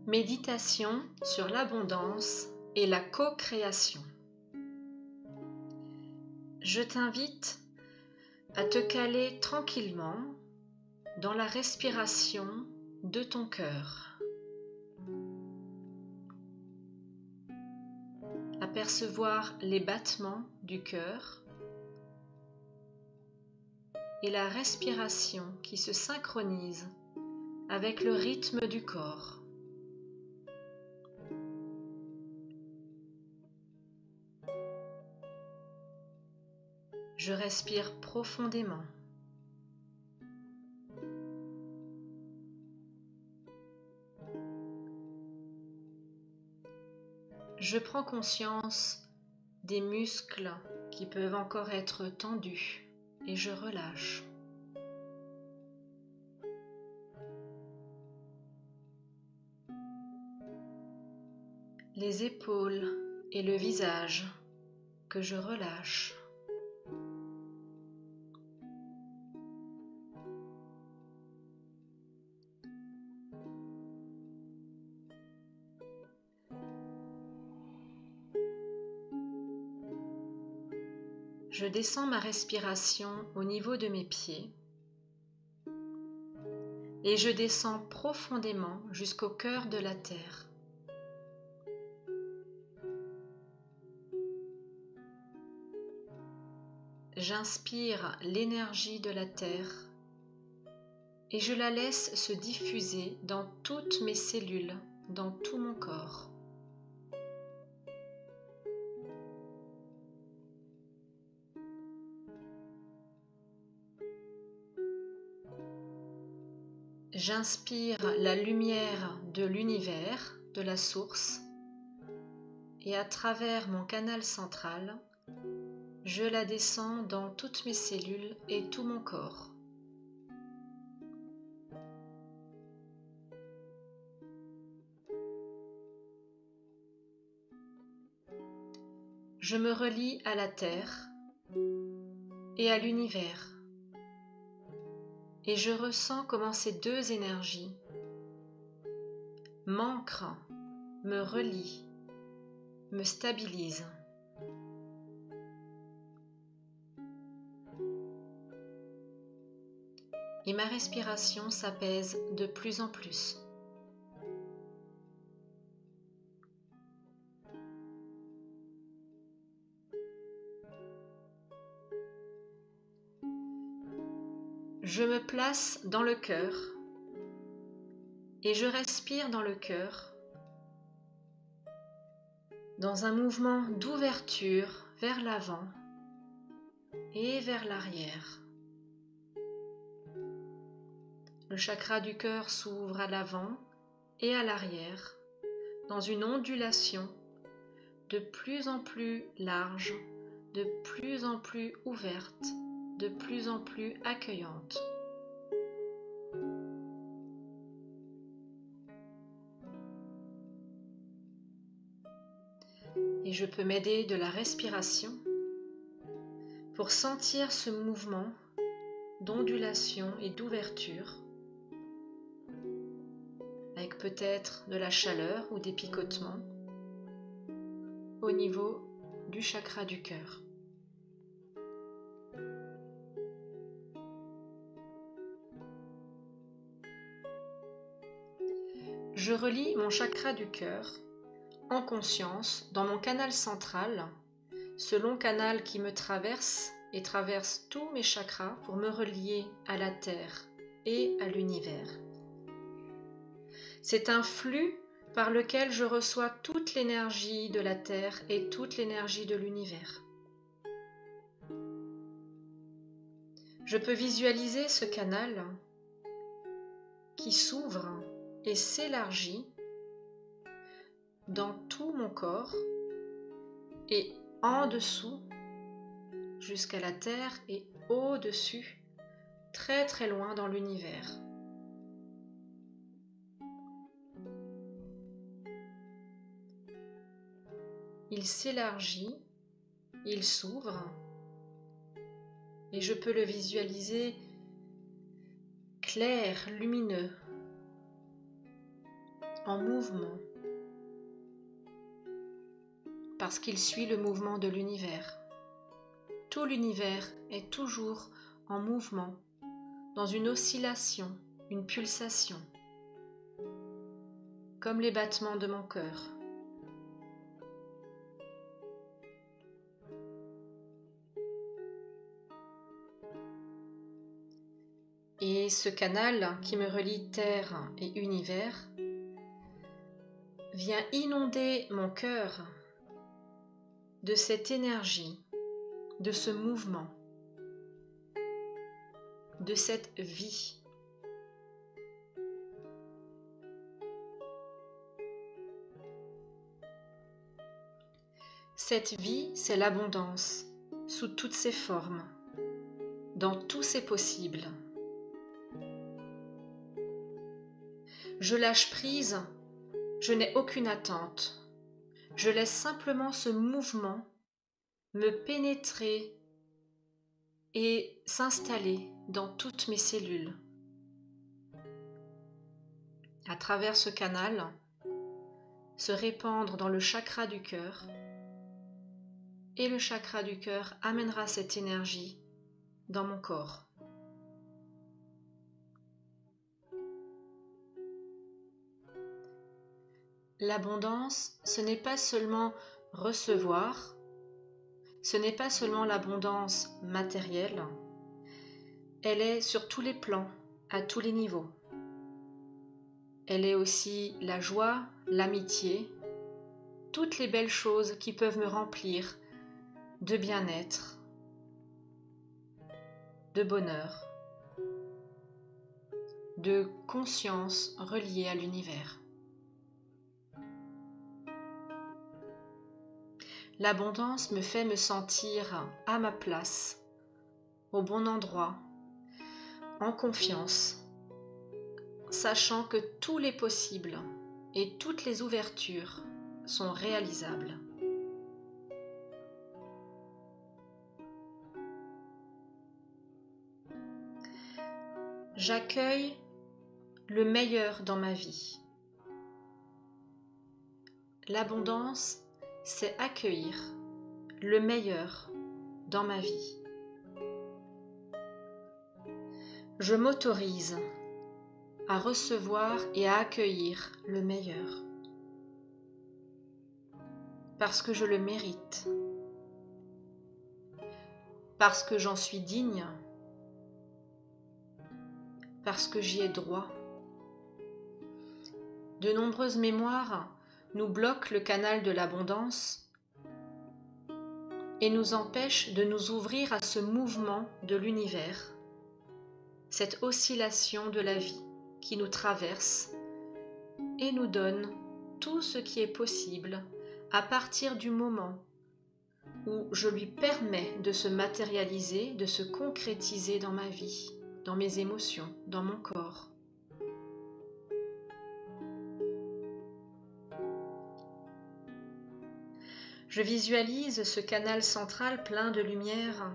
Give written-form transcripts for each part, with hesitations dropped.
Méditation sur l'abondance et la co-création. Je t'invite à te caler tranquillement dans la respiration de ton cœur. Apercevoir les battements du cœur et la respiration qui se synchronise avec le rythme du corps. Je respire profondément. Je prends conscience des muscles qui peuvent encore être tendus et je relâche. Les épaules et le visage que je relâche. Je descends ma respiration au niveau de mes pieds et je descends profondément jusqu'au cœur de la terre. J'inspire l'énergie de la terre et je la laisse se diffuser dans toutes mes cellules, dans tout mon corps. J'inspire la lumière de l'univers, de la source, et à travers mon canal central, je la descends dans toutes mes cellules et tout mon corps. Je me relie à la terre et à l'univers. Et je ressens comment ces deux énergies m'ancrent, me relient, me stabilisent. Et ma respiration s'apaise de plus en plus. Je me place dans le cœur et je respire dans le cœur dans un mouvement d'ouverture vers l'avant et vers l'arrière. Le chakra du cœur s'ouvre à l'avant et à l'arrière dans une ondulation de plus en plus large, de plus en plus ouverte, de plus en plus accueillante. Et je peux m'aider de la respiration pour sentir ce mouvement d'ondulation et d'ouverture, avec peut-être de la chaleur ou des picotements au niveau du chakra du cœur. Je relie mon chakra du cœur en conscience dans mon canal central, ce long canal qui me traverse et traverse tous mes chakras pour me relier à la terre et à l'univers. C'est un flux par lequel je reçois toute l'énergie de la terre et toute l'énergie de l'univers. Je peux visualiser ce canal qui s'ouvre et s'élargit dans tout mon corps et en dessous jusqu'à la terre et au-dessus, très très loin dans l'univers. Il s'élargit, il s'ouvre et je peux le visualiser clair, lumineux, en mouvement, parce qu'il suit le mouvement de l'univers. Tout l'univers est toujours en mouvement, dans une oscillation, une pulsation, comme les battements de mon cœur. Et ce canal qui me relie terre et univers vient inonder mon cœur de cette énergie, de ce mouvement, de cette vie. Cette vie, c'est l'abondance, sous toutes ses formes, dans tous ses possibles. Je lâche prise, je n'ai aucune attente. Je laisse simplement ce mouvement me pénétrer et s'installer dans toutes mes cellules. À travers ce canal, se répandre dans le chakra du cœur, et le chakra du cœur amènera cette énergie dans mon corps. L'abondance, ce n'est pas seulement recevoir, ce n'est pas seulement l'abondance matérielle, elle est sur tous les plans, à tous les niveaux. Elle est aussi la joie, l'amitié, toutes les belles choses qui peuvent me remplir de bien-être, de bonheur, de conscience reliée à l'univers. L'abondance me fait me sentir à ma place, au bon endroit, en confiance, sachant que tous les possibles et toutes les ouvertures sont réalisables. J'accueille le meilleur dans ma vie. L'abondance, c'est accueillir le meilleur dans ma vie. Je m'autorise à recevoir et à accueillir le meilleur parce que je le mérite, parce que j'en suis digne, parce que j'y ai droit. De nombreuses mémoires nous bloquent le canal de l'abondance et nous empêchent de nous ouvrir à ce mouvement de l'univers, cette oscillation de la vie qui nous traverse et nous donne tout ce qui est possible à partir du moment où je lui permets de se matérialiser, de se concrétiser dans ma vie, dans mes émotions, dans mon corps. Je visualise ce canal central plein de lumière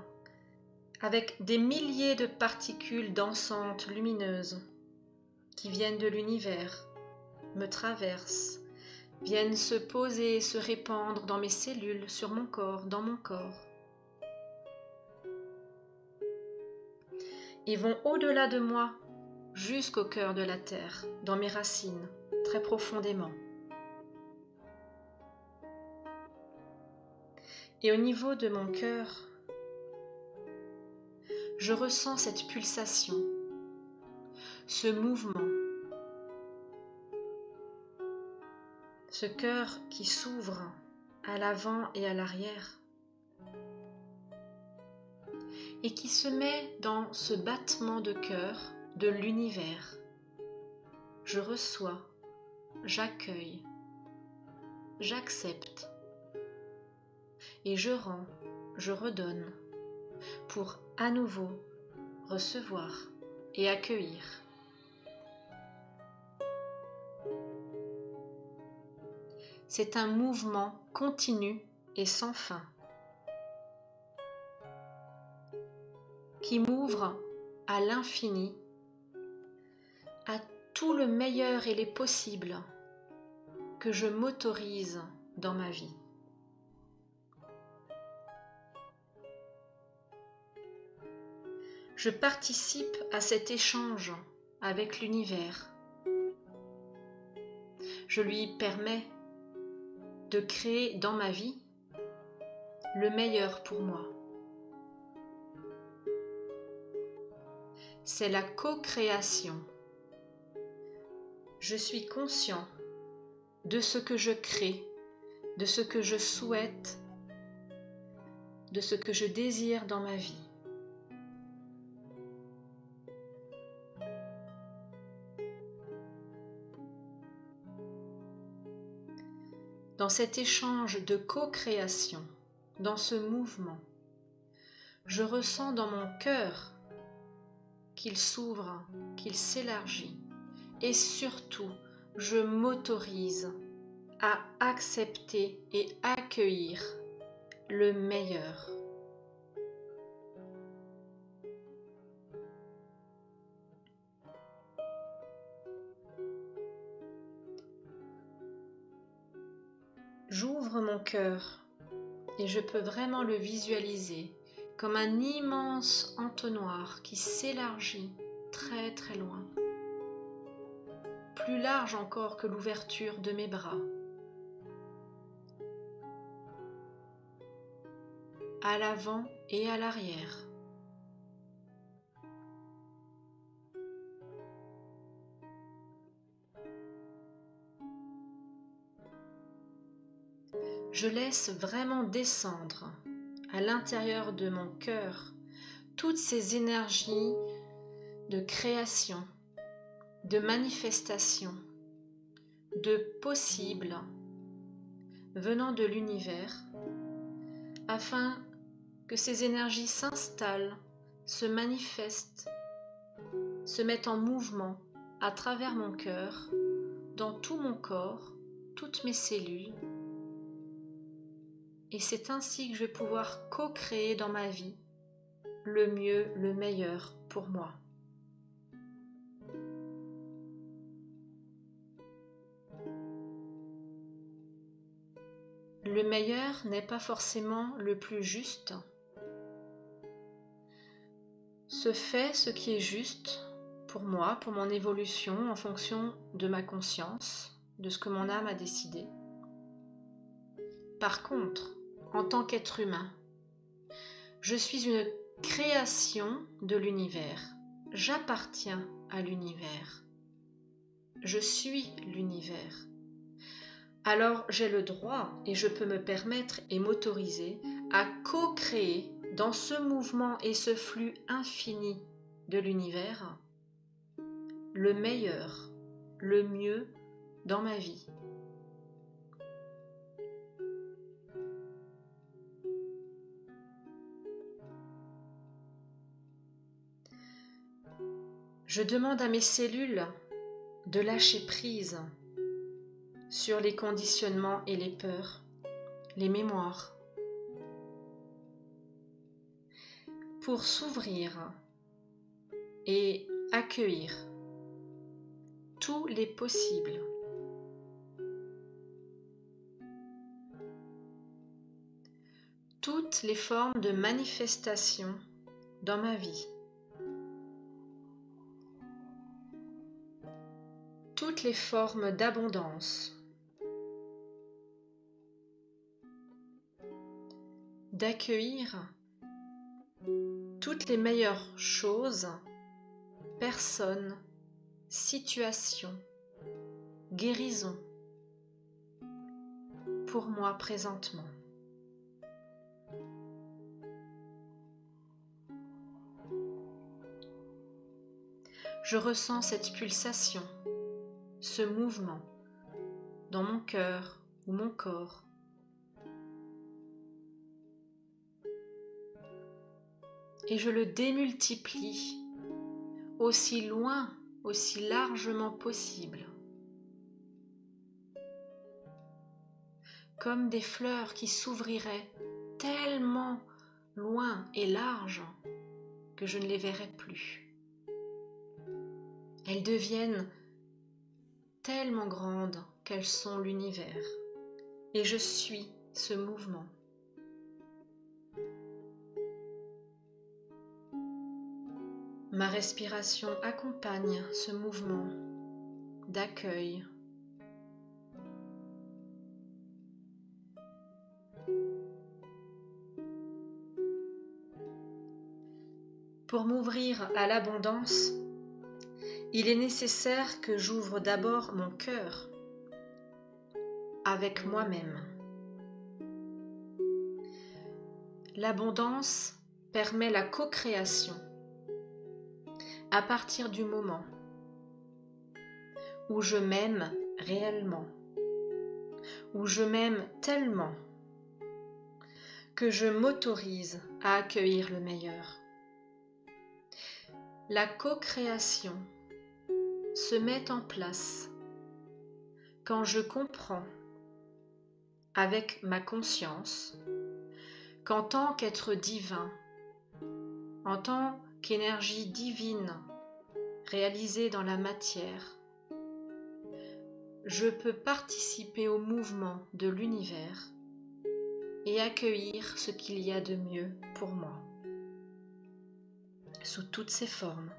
avec des milliers de particules dansantes, lumineuses, qui viennent de l'univers, me traversent, viennent se poser et se répandre dans mes cellules, sur mon corps, dans mon corps, et vont au-delà de moi, jusqu'au cœur de la terre, dans mes racines, très profondément. Et au niveau de mon cœur, je ressens cette pulsation, ce mouvement, ce cœur qui s'ouvre à l'avant et à l'arrière et qui se met dans ce battement de cœur de l'univers. Je reçois, j'accueille, j'accepte et je rends, je redonne pour à nouveau recevoir et accueillir. C'est un mouvement continu et sans fin qui m'ouvre à l'infini, à tout le meilleur et les possibles que je m'autorise dans ma vie. Je participe à cet échange avec l'univers. Je lui permets de créer dans ma vie le meilleur pour moi. C'est la co-création. Je suis conscient de ce que je crée, de ce que je souhaite, de ce que je désire dans ma vie. Dans cet échange de co-création, dans ce mouvement, je ressens dans mon cœur qu'il s'ouvre, qu'il s'élargit et surtout, je m'autorise à accepter et accueillir le meilleur. J'ouvre mon cœur et je peux vraiment le visualiser comme un immense entonnoir qui s'élargit très très loin, plus large encore que l'ouverture de mes bras, à l'avant et à l'arrière. Je laisse vraiment descendre à l'intérieur de mon cœur toutes ces énergies de création, de manifestation, de possible venant de l'univers, afin que ces énergies s'installent, se manifestent, se mettent en mouvement à travers mon cœur, dans tout mon corps, toutes mes cellules. Et c'est ainsi que je vais pouvoir co-créer dans ma vie le mieux, le meilleur pour moi. Le meilleur n'est pas forcément le plus juste. Se fait ce qui est juste pour moi, pour mon évolution en fonction de ma conscience, de ce que mon âme a décidé. Par contre, en tant qu'être humain, je suis une création de l'univers. J'appartiens à l'univers. Je suis l'univers. Alors j'ai le droit et je peux me permettre et m'autoriser à co-créer dans ce mouvement et ce flux infini de l'univers le meilleur, le mieux dans ma vie. Je demande à mes cellules de lâcher prise sur les conditionnements et les peurs, les mémoires, pour s'ouvrir et accueillir tous les possibles. Toutes les formes de manifestation dans ma vie. Toutes les formes d'abondance, d'accueillir toutes les meilleures choses, personnes, situations, guérisons pour moi présentement. Je ressens cette pulsation, ce mouvement dans mon cœur ou mon corps. Et je le démultiplie aussi loin, aussi largement possible. Comme des fleurs qui s'ouvriraient tellement loin et large que je ne les verrai plus. Elles deviennent tellement grandes qu'elles sont l'univers et je suis ce mouvement. Ma respiration accompagne ce mouvement d'accueil. Pour m'ouvrir à l'abondance, il est nécessaire que j'ouvre d'abord mon cœur avec moi-même. L'abondance permet la co-création à partir du moment où je m'aime réellement, où je m'aime tellement que je m'autorise à accueillir le meilleur. La co-création se met en place quand je comprends avec ma conscience qu'en tant qu'être divin, en tant qu'énergie divine réalisée dans la matière, je peux participer au mouvement de l'univers et accueillir ce qu'il y a de mieux pour moi, sous toutes ses formes.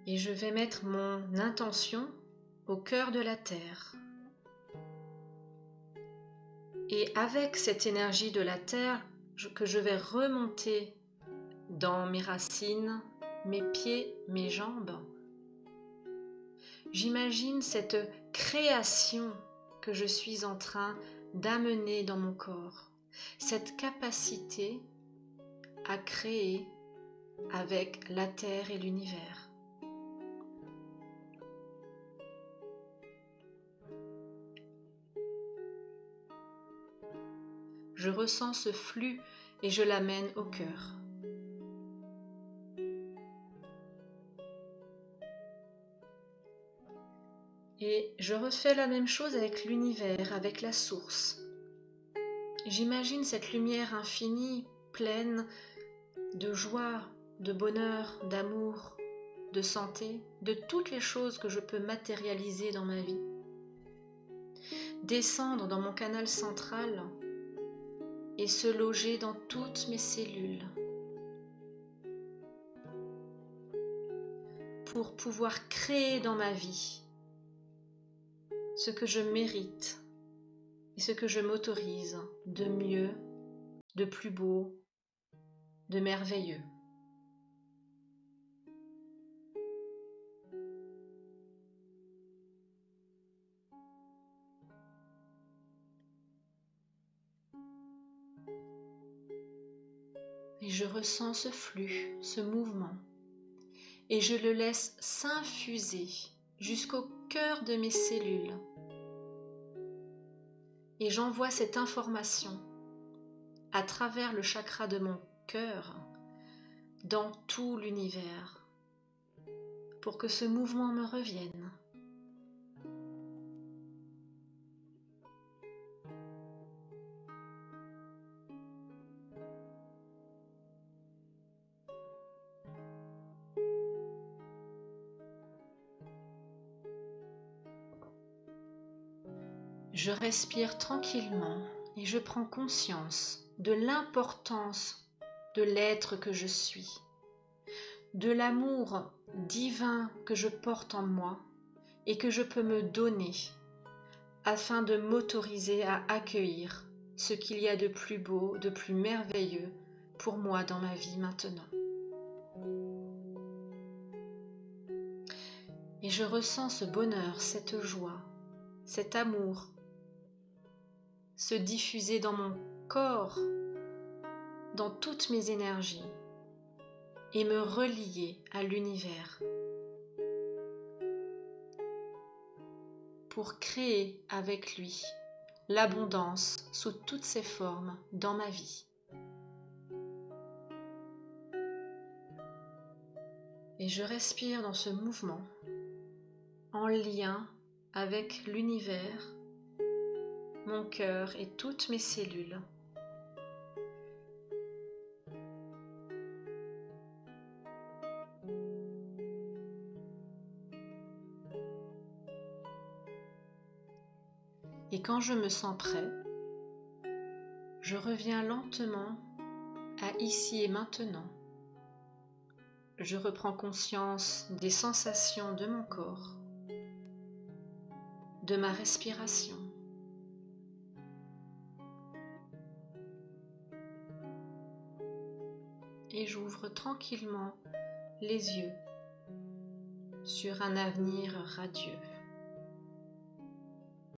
Et je vais mettre mon intention au cœur de la terre. Et avec cette énergie de la terre que je vais remonter dans mes racines, mes pieds, mes jambes, j'imagine cette création que je suis en train d'amener dans mon corps, cette capacité à créer avec la terre et l'univers. Je ressens ce flux et je l'amène au cœur. Et je refais la même chose avec l'univers, avec la source. J'imagine cette lumière infinie, pleine de joie, de bonheur, d'amour, de santé, de toutes les choses que je peux matérialiser dans ma vie. Descendre dans mon canal central et se loger dans toutes mes cellules pour pouvoir créer dans ma vie ce que je mérite et ce que je m'autorise de mieux, de plus beau, de merveilleux. Et je ressens ce flux, ce mouvement, et je le laisse s'infuser jusqu'au cœur de mes cellules. Et j'envoie cette information à travers le chakra de mon cœur dans tout l'univers pour que ce mouvement me revienne. Je respire tranquillement et je prends conscience de l'importance de l'être que je suis, de l'amour divin que je porte en moi et que je peux me donner afin de m'autoriser à accueillir ce qu'il y a de plus beau, de plus merveilleux pour moi dans ma vie maintenant. Et je ressens ce bonheur, cette joie, cet amour se diffuser dans mon corps, dans toutes mes énergies et me relier à l'univers pour créer avec lui l'abondance sous toutes ses formes dans ma vie. Et je respire dans ce mouvement en lien avec l'univers, mon cœur et toutes mes cellules. Et quand je me sens prêt, je reviens lentement à ici et maintenant. Je reprends conscience des sensations de mon corps, de ma respiration. Et j'ouvre tranquillement les yeux sur un avenir radieux.